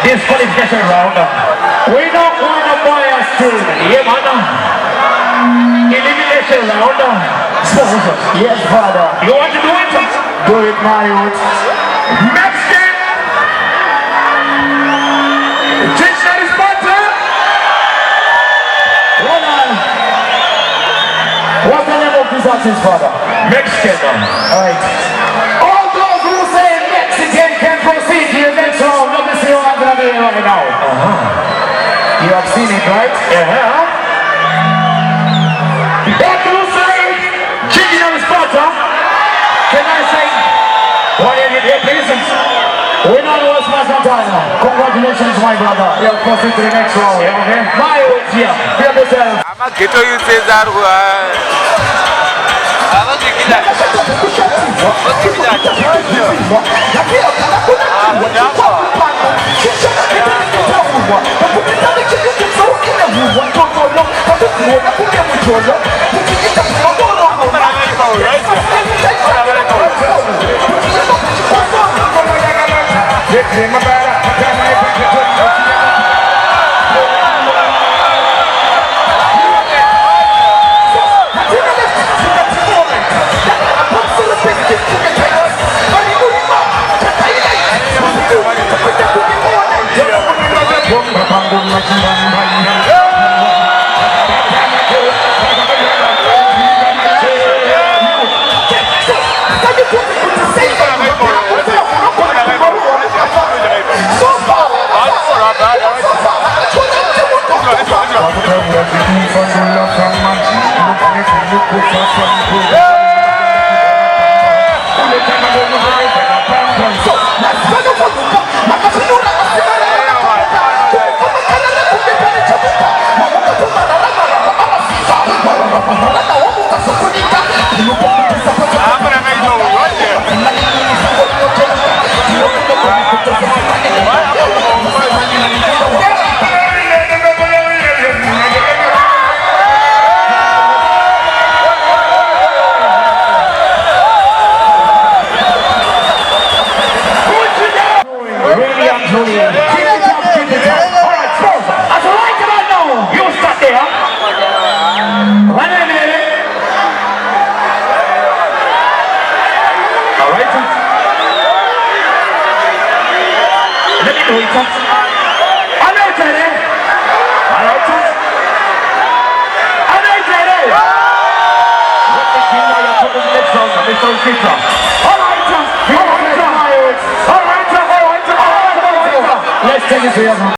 Disqualification round. We don't want to buy a team. Yeah, man. Elimination round. Sponsor. Yes, Father. You want to do it? Do it, my youth. Next game. Kinnah is sponsor. What's the name of this artist, Father? Mexican. Alright. All those who say Mexican can proceed to the next round. Let me see what I'm going to do right now. You have seen it, right? Yeah. That who say Kinnah is sponsor. Can I say why are you here, please? We know what's my time. Congratulations, my brother. You're crossing to the next round. Yeah, okay. My youth here. Feel yourself. I'm a ghetto you say that Yeah. Let's take it to you.